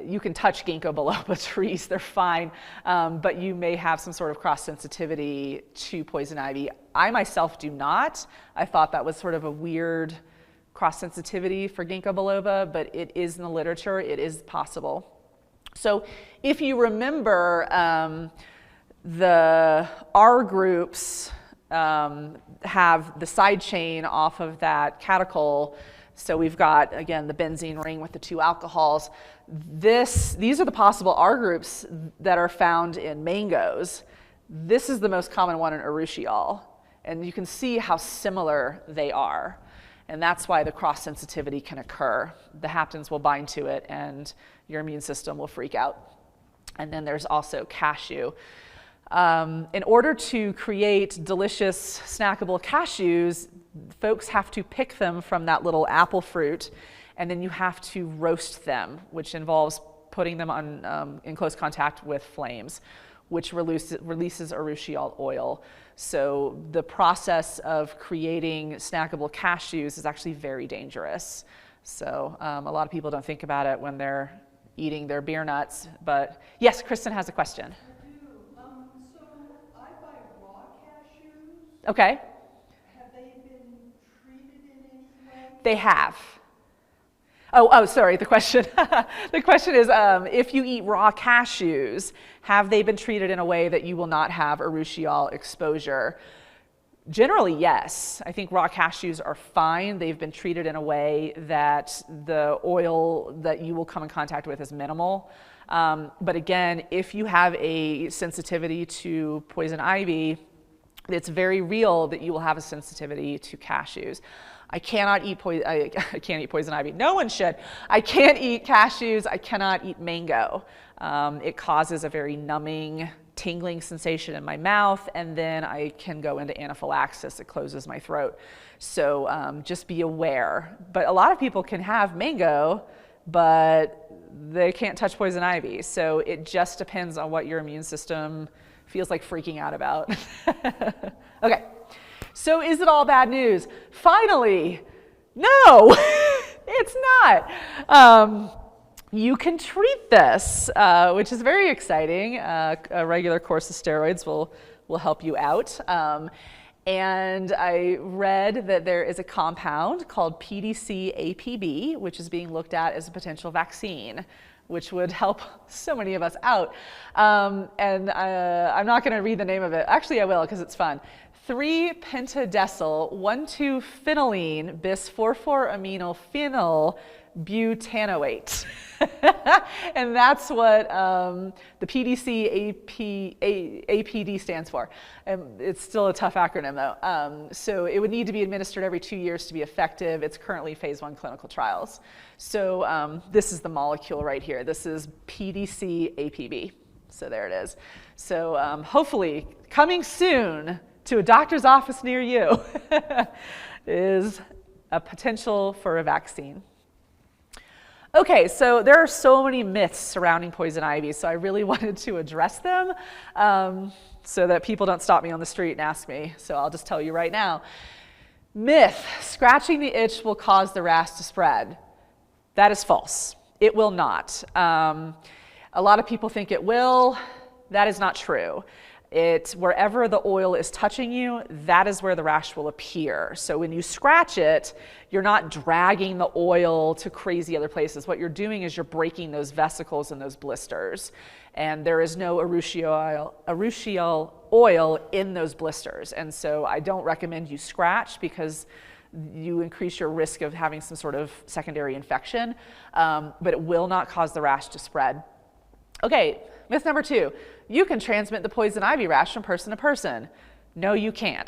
Speaker 2: you can touch ginkgo biloba trees, they're fine, but you may have some sort of cross-sensitivity to poison ivy. I myself do not. I thought that was sort of a weird cross-sensitivity for ginkgo biloba, but it is in the literature, it is possible. So if you remember, the R groups have the side chain off of that catechol. So we've got, again, the benzene ring with the two alcohols. These are the possible R groups that are found in mangoes. This is the most common one in Arushiol. And you can see how similar they are. And that's why the cross-sensitivity can occur. The haptens will bind to it and your immune system will freak out. And then there's also cashew. In order to create delicious snackable cashews, folks have to pick them from that little apple fruit, and then you have to roast them, which involves putting them in close contact with flames, which releases Arushiol oil. So the process of creating snackable cashews is actually very dangerous. So a lot of people don't think about it when they're eating their beer nuts. But yes, Kristen has a question.
Speaker 1: I do. So I buy raw cashews.
Speaker 2: Okay.
Speaker 1: Have they been treated in any way?
Speaker 2: They have. Oh, sorry, the question. The question is, if you eat raw cashews, have they been treated in a way that you will not have Arushiol exposure? Generally, yes. I think raw cashews are fine. They've been treated in a way that the oil that you will come in contact with is minimal. But again, if you have a sensitivity to poison ivy, it's very real that you will have a sensitivity to cashews. I can't eat poison ivy. No one should. I can't eat cashews. I cannot eat mango. It causes a very numbing, tingling sensation in my mouth, and then I can go into anaphylaxis. It closes my throat. So just be aware. But a lot of people can have mango, but they can't touch poison ivy. So it just depends on what your immune system feels like freaking out about. Okay. So is it all bad news? Finally, no, it's not. You can treat this, which is very exciting. A regular course of steroids will help you out. And I read that there is a compound called PDCAPB, which is being looked at as a potential vaccine, which would help so many of us out. I'm not going to read the name of it. Actually, I will, because it's fun. 3-pentadecyl 1,2-phenylene bis 4,4-aminophenyl butanoate. And that's what the PDCAPD stands for. It's still a tough acronym though. So it would need to be administered every 2 years to be effective. It's currently phase 1 clinical trials. So this is the molecule right here. This is PDCAPB. So there it is. So hopefully coming soon to a doctor's office near you is a potential for a vaccine. Okay, so there are so many myths surrounding poison ivy, so I really wanted to address them so that people don't stop me on the street and ask me. So I'll just tell you right now. Myth, scratching the itch will cause the rash to spread. That is false. It will not. A lot of people think it will. That is not true. Wherever the oil is touching you, that is where the rash will appear. So when you scratch it, you're not dragging the oil to crazy other places. What you're doing is you're breaking those vesicles and those blisters. And there is no Arushiol oil in those blisters. And so I don't recommend you scratch because you increase your risk of having some sort of secondary infection, but it will not cause the rash to spread. Okay, myth number 2, you can transmit the poison ivy rash from person to person. No, you can't.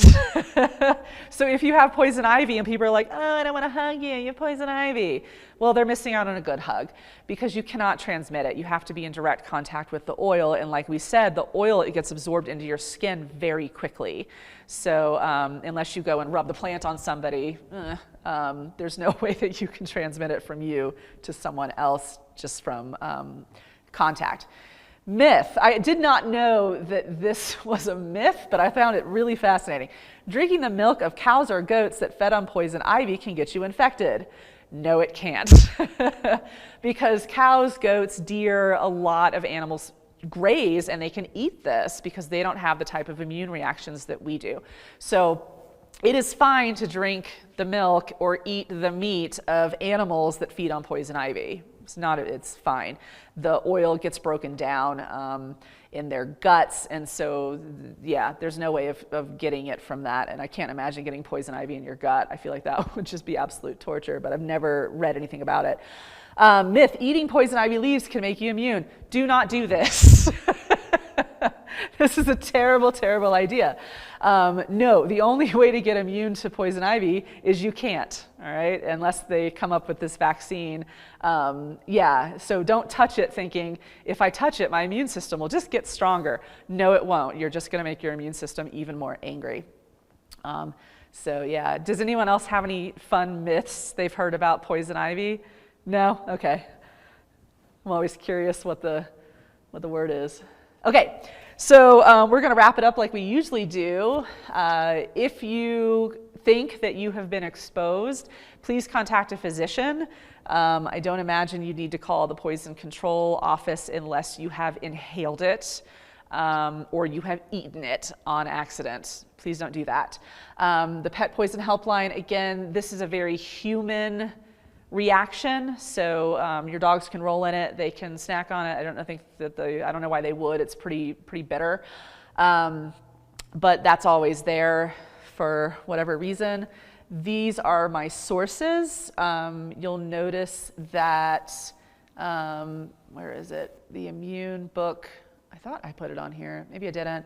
Speaker 2: So if you have poison ivy and people are like, oh, I don't want to hug you, you have poison ivy. Well, they're missing out on a good hug because you cannot transmit it. You have to be in direct contact with the oil. And like we said, the oil, it gets absorbed into your skin very quickly. So unless you go and rub the plant on somebody, there's no way that you can transmit it from you to someone else just from contact. Myth. I did not know that this was a myth, but I found it really fascinating. Drinking the milk of cows or goats that fed on poison ivy can get you infected. No, it can't. Because cows, goats, deer, a lot of animals graze and they can eat this because they don't have the type of immune reactions that we do. So it is fine to drink the milk or eat the meat of animals that feed on poison ivy. It's fine. The oil gets broken down in their guts, and so yeah, there's no way of getting it from that. And I can't imagine getting poison ivy in your gut. I feel like that would just be absolute torture, but I've never read anything about it. Myth, eating poison ivy leaves can make you immune. Do not do this. This is a terrible, terrible idea. No, the only way to get immune to poison ivy is you can't, all right, unless they come up with this vaccine. Yeah, so don't touch it thinking, if I touch it, my immune system will just get stronger. No, it won't. You're just going to make your immune system even more angry. So yeah, does anyone else have any fun myths they've heard about poison ivy? No? Okay. I'm always curious what the word is. Okay, so we're going to wrap it up like we usually do. If you think that you have been exposed, please contact a physician. I don't imagine you need to call the poison control office unless you have inhaled it or you have eaten it on accident. Please don't do that. The pet poison helpline, again, this is a very human reaction. So your dogs can roll in it, they can snack on it. I don't know why they would. It's pretty bitter. But that's always there for whatever reason. These are my sources. You'll notice that, where is it? The immune book. I thought I put it on here. Maybe I didn't.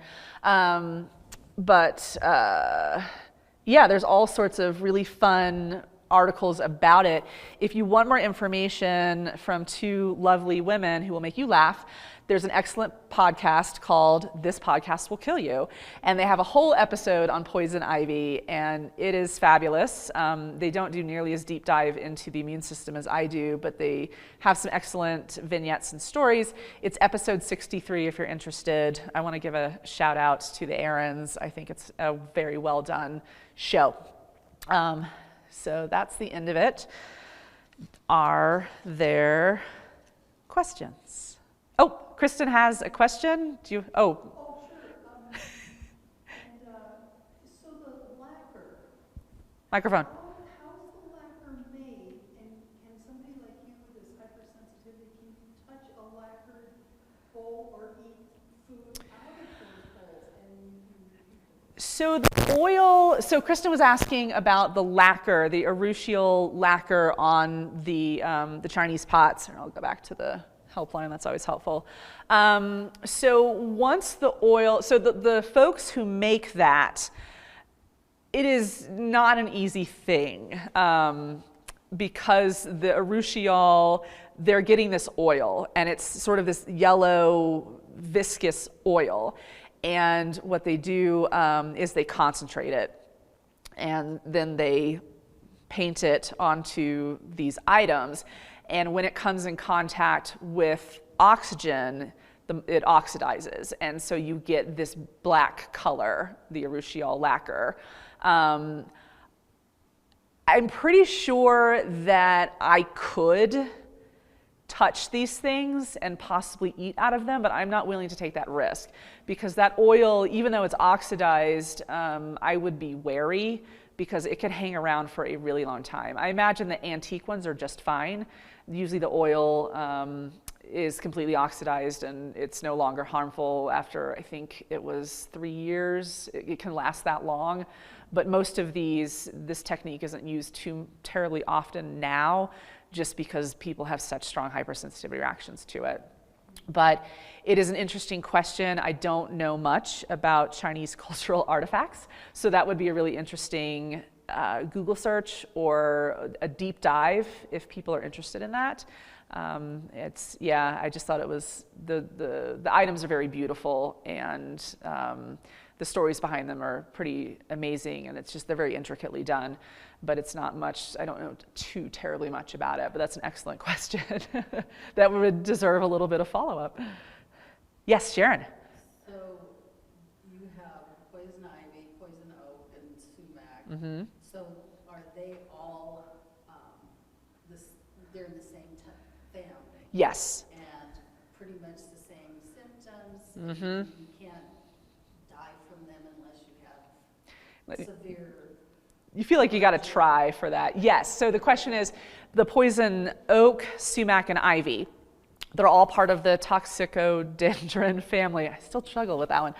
Speaker 2: Yeah, there's all sorts of really fun articles about it. If you want more information from two lovely women who will make you laugh, there's an excellent podcast called This Podcast Will Kill You. And they have a whole episode on poison ivy, and it is fabulous. They don't do nearly as deep dive into the immune system as I do, but they have some excellent vignettes and stories. It's episode 63 if you're interested. I want to give a shout out to the Aarons. I think it's a very well done show. So that's the end of it. Are there questions? Oh, Kristen has a question. Do you? Oh.
Speaker 1: Oh, sure. So the lacquer.
Speaker 2: Microphone.
Speaker 1: How's the lacquer made? And can somebody like you with this hypersensitivity, can you touch a lacquered bowl or eat food out of those bowls?
Speaker 2: So the oil, so Kristen was asking about the lacquer, the Arushiol lacquer on the Chinese pots. I'll go back to the helpline, that's always helpful. So once the oil, so the folks who make that, it is not an easy thing because the Arushiol, they're getting this oil and it's sort of this yellow viscous oil. And what they do is they concentrate it and then they paint it onto these items. And when it comes in contact with oxygen, it oxidizes. And so you get this black color, the Arushiol lacquer. I'm pretty sure that I could touch these things and possibly eat out of them, but I'm not willing to take that risk because that oil, even though it's oxidized, I would be wary because it could hang around for a really long time. I imagine the antique ones are just fine. Usually the oil is completely oxidized and it's no longer harmful after, I think it was 3 years. It can last that long. But most of this technique isn't used too terribly often now just because people have such strong hypersensitivity reactions to it. But it is an interesting question. I don't know much about Chinese cultural artifacts, so that would be a really interesting Google search or a deep dive if people are interested in that. I just thought it was, the items are very beautiful and the stories behind them are pretty amazing and they're very intricately done, but it's not much, I don't know too terribly much about it, but that's an excellent question that would deserve a little bit of follow-up. Yes, Sharon.
Speaker 3: So you have poison ivy, poison oak, and sumac.
Speaker 2: Mm-hmm.
Speaker 3: So are they all, they're in the same family?
Speaker 2: Yes.
Speaker 3: And pretty much the same symptoms?
Speaker 2: Mm-hmm.
Speaker 3: You can't die from them unless you have severe...
Speaker 2: You feel like you got to try for that. Yes, so the question is, the poison oak, sumac, and ivy, they're all part of the toxicodendron family. I still struggle with that one.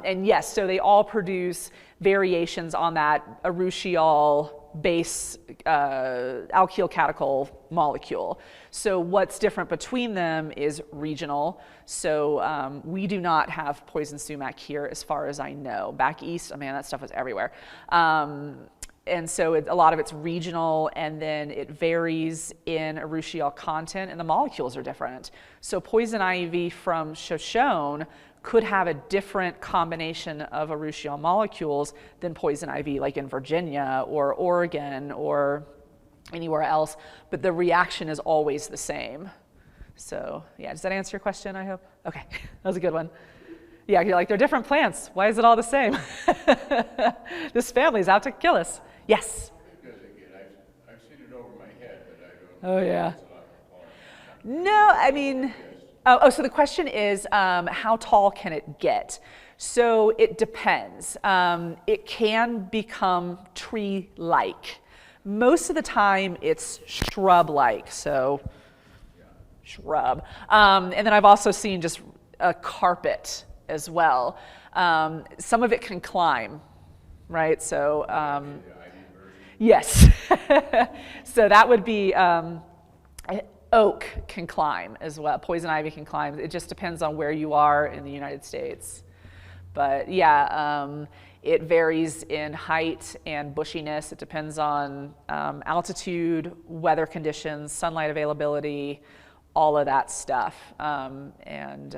Speaker 2: And yes, so they all produce variations on that Arushiol base alkyl catechol molecule. So what's different between them is regional. So we do not have poison sumac here as far as I know. Back east, oh man, that stuff was everywhere. And so a lot of it's regional, and then it varies in Arushiol content, and the molecules are different. So poison ivy from Shoshone could have a different combination of Arushiol molecules than poison ivy like in Virginia or Oregon or anywhere else, but the reaction is always the same. So yeah, does that answer your question, I hope? Okay, that was a good one. Yeah, you're like, they're different plants. Why is it all the same? This family's out to kill us. Yes?
Speaker 4: Because again, I've seen it over my head, but I don't.
Speaker 2: Oh, yeah.
Speaker 4: It's a lot of pollen.
Speaker 2: No, I mean, so the question is, how tall can it get? So it depends. It can become tree-like. Most of the time, it's shrub-like, so shrub. And then I've also seen just a carpet as well. Some of it can climb, right? So yes. So that would be oak can climb as well. Poison ivy can climb. It just depends on where you are in the United States. But yeah, it varies in height and bushiness. It depends on altitude, weather conditions, sunlight availability, all of that stuff, and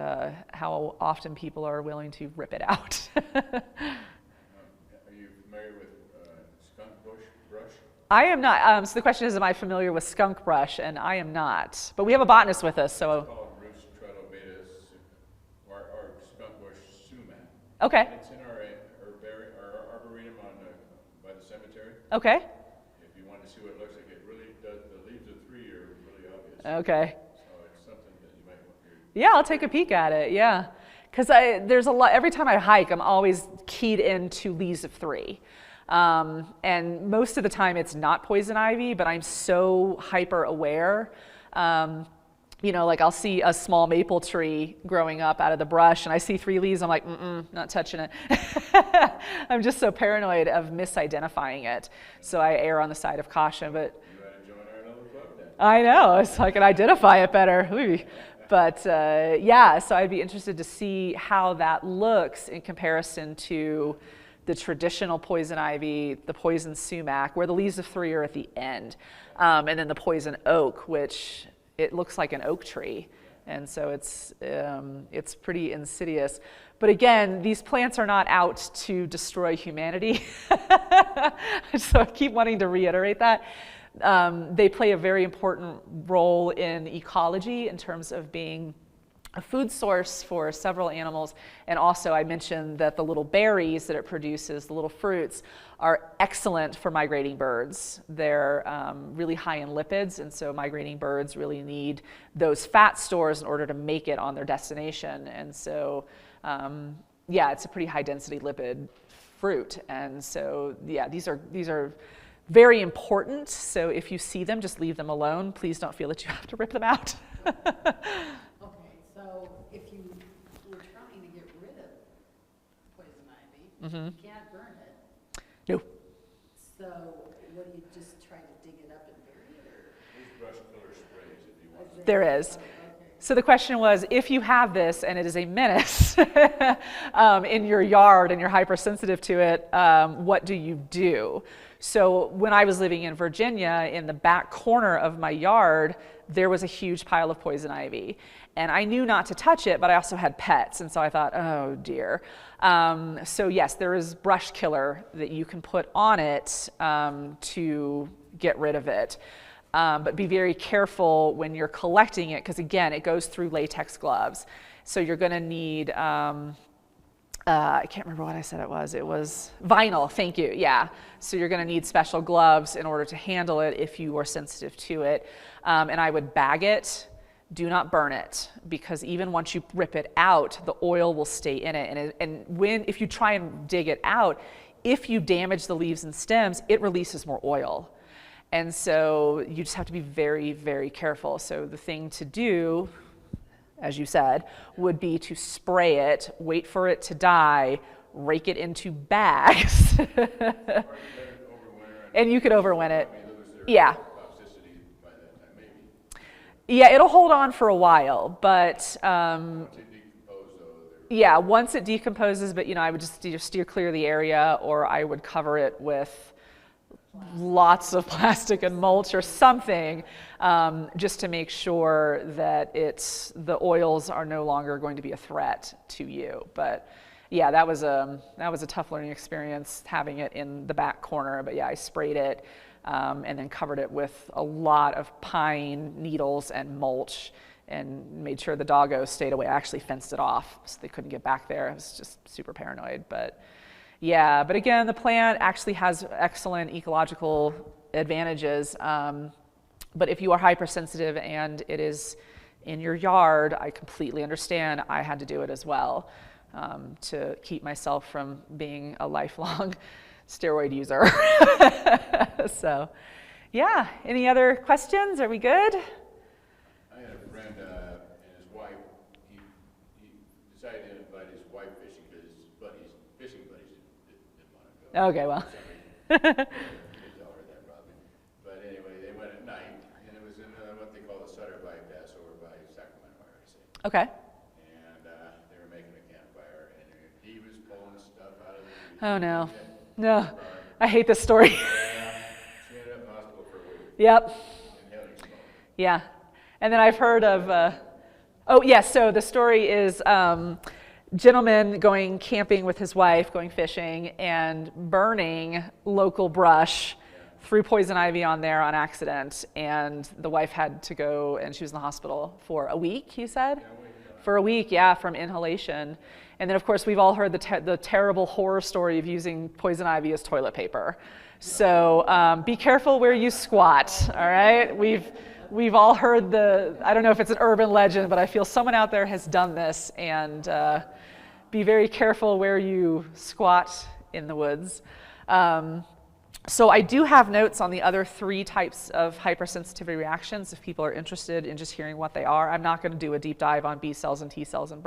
Speaker 2: how often people are willing to rip it out.
Speaker 4: Are you familiar with skunk brush?
Speaker 2: I am not. So the question is, am I familiar with skunk brush? And I am not. But we have a botanist with us, so.
Speaker 4: It's called Rus or skunk bush sumac.
Speaker 2: Okay.
Speaker 4: And it's in our arboretum by the cemetery.
Speaker 2: Okay.
Speaker 4: If you want to see what it looks like, it really does. The leaves of 3 are really obvious.
Speaker 2: Okay.
Speaker 4: So it's something that you might want to.
Speaker 2: Yeah, I'll take a peek at it. Yeah, because there's a lot. Every time I hike, I'm always keyed into leaves of 3. And most of the time it's not poison ivy, but I'm so hyper aware. You know, like I'll see a small maple tree growing up out of the brush and I see 3 leaves, I'm like, not touching it. I'm just so paranoid of misidentifying it. So I err on the side of caution, but.
Speaker 4: You ought to join our little club then.
Speaker 2: I know, so I can identify it better. Ooh. But yeah, so I'd be interested to see how that looks in comparison to the traditional poison ivy, the poison sumac, where the leaves of 3 are at the end, and then the poison oak, which it looks like an oak tree, and so it's pretty insidious. But again, these plants are not out to destroy humanity. So I keep wanting to reiterate that. They play a very important role in ecology in terms of being a food source for several animals, and also I mentioned that the little berries that it produces, the little fruits, are excellent for migrating birds. They're really high in lipids, and so migrating birds really need those fat stores in order to make it on their destination. And so, yeah, it's a pretty high density lipid fruit, and so yeah, these are very important. So if you see them, just leave them alone. Please don't feel that you have to rip them out.
Speaker 3: So if you were trying to get rid of poison ivy, you can't burn it.
Speaker 2: No.
Speaker 3: So what do you just try to dig it up and bury it? Or?
Speaker 4: There's brush killer sprays if you want.
Speaker 2: There is.
Speaker 3: Okay.
Speaker 2: So the question was, if you have this and it is a menace in your yard and you're hypersensitive to it, what do you do? So when I was living in Virginia, in the back corner of my yard, there was a huge pile of poison ivy. And I knew not to touch it, but I also had pets. And so I thought, oh dear. So yes, there is brush killer that you can put on it to get rid of it. But be very careful when you're collecting it, because again, it goes through latex gloves. So you're gonna need, I can't remember what I said it was. It was vinyl, thank you, yeah. So you're gonna need special gloves in order to handle it if you are sensitive to it. And I would bag it. Do not burn it, because even once you rip it out, the oil will stay in it. And if you try and dig it out, if you damage the leaves and stems, it releases more oil. And so you just have to be very, very careful. So the thing to do, as you said, would be to spray it, wait for it to die, rake it into bags.
Speaker 4: Or you let it overwinter
Speaker 2: And you could overwin it.
Speaker 4: I mean, lose their
Speaker 2: Yeah.
Speaker 4: toxicity by that time, maybe.
Speaker 2: Yeah, it'll hold on for a while, but
Speaker 4: Once they decompose, though, they're
Speaker 2: yeah, once it decomposes, but I would just steer clear of the area, or I would cover it with lots of plastic and mulch or something, just to make sure that the oils are no longer going to be a threat to you. But yeah, that was a tough learning experience having it in the back corner. But yeah, I sprayed it and then covered it with a lot of pine needles and mulch, and made sure the doggos stayed away. I actually fenced it off so they couldn't get back there. I was just super paranoid. But yeah, but again, the plant actually has excellent ecological advantages. But if you are hypersensitive and it is in your yard, I completely understand. I had to do it as well to keep myself from being a lifelong steroid user. So yeah, any other questions? Are we good?
Speaker 4: I had a friend and his wife, he decided to invite his wife fishing because his fishing buddies didn't want to go.
Speaker 2: Okay, well.
Speaker 4: You didn't tell her that probably. But anyway, they went at night, and it was in what they call the Sutter bypass over by Sacramento, I say.
Speaker 2: Okay.
Speaker 4: And they were making a campfire, and he was pulling stuff out of the
Speaker 2: Oh no. No. I hate this story.
Speaker 4: She ended up in the hospital for a week.
Speaker 2: Yep.
Speaker 4: Inhaling smoke.
Speaker 2: Yeah. And then I've heard of, oh yes, so the story is gentleman going camping with his wife, going fishing, and burning local brush, threw poison ivy on there on accident, and the wife had to go, and she was in the hospital for a week, he said? For a week, yeah, from inhalation. And then, of course, we've all heard the terrible horror story of using poison ivy as toilet paper. So be careful where you squat, all right? We've all heard I don't know if it's an urban legend, but I feel someone out there has done this, and be very careful where you squat in the woods. So I do have notes on the other 3 types of hypersensitivity reactions if people are interested in just hearing what they are. I'm not going to do a deep dive on B cells and T cells and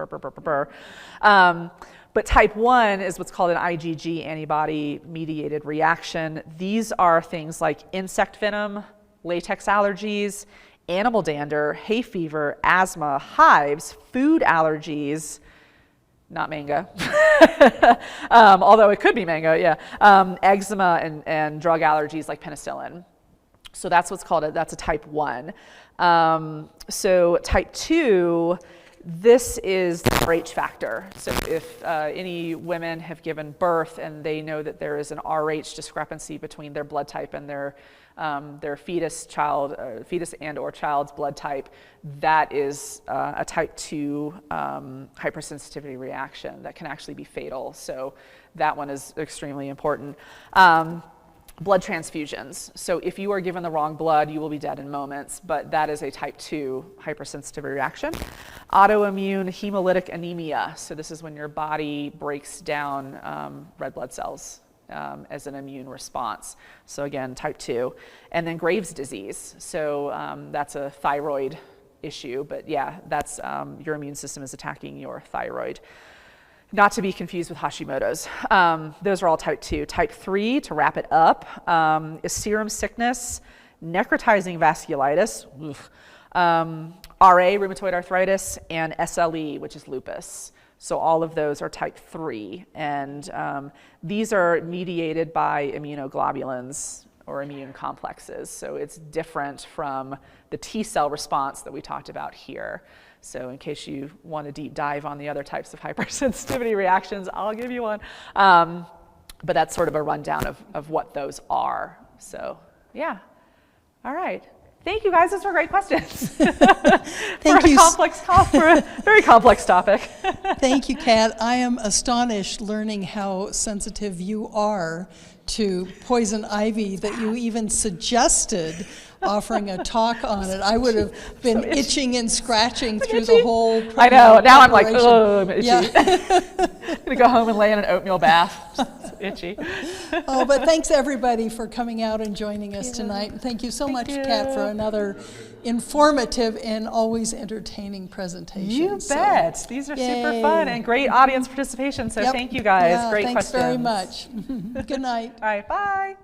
Speaker 2: but type 1 is what's called an IgG, antibody-mediated reaction. These are things like insect venom, latex allergies, animal dander, hay fever, asthma, hives, food allergies, not mango, although it could be mango, yeah, eczema and drug allergies like penicillin. So that's what's called that's a type 1. So type 2, this is the RH factor. So if any women have given birth and they know that there is an RH discrepancy between their blood type and their fetus and or child's blood type, that is a type 2 hypersensitivity reaction that can actually be fatal. So that one is extremely important. Blood transfusions. So if you are given the wrong blood, you will be dead in moments, but that is a type 2 hypersensitivity reaction. Autoimmune hemolytic anemia. So this is when your body breaks down red blood cells as an immune response. So again, type 2. And then Graves' disease. So that's a thyroid issue, but yeah, that's your immune system is attacking your thyroid. Not to be confused with Hashimotos. Those are all type 2. Type 3, to wrap it up, is serum sickness, necrotizing vasculitis, RA, rheumatoid arthritis, and SLE, which is lupus. So all of those are type 3. And these are mediated by immunoglobulins or immune complexes. So it's different from the T cell response that we talked about here. So in case you want a deep dive on the other types of hypersensitivity reactions, I'll give you one. But that's sort of a rundown of what those are. So yeah, all right. Thank you guys, those were great questions.
Speaker 1: Thank you.
Speaker 2: For a very complex topic.
Speaker 1: Thank you, Kat. I am astonished learning how sensitive you are to poison ivy, that you even suggested offering a talk on it. I would have been itching and scratching through the whole
Speaker 2: I know, now I'm like, oh, I'm itchy.
Speaker 1: Yeah.
Speaker 2: I'm gonna go home and lay in an oatmeal bath. It's itchy.
Speaker 1: Oh, but thanks everybody for coming out and joining us tonight. And thank you so much, Kat, for another informative and always entertaining presentation.
Speaker 2: You bet. These are super fun and great audience participation. So thank you guys. Great
Speaker 1: thanks
Speaker 2: questions.
Speaker 1: Thanks very much. Good night.
Speaker 2: All right, bye.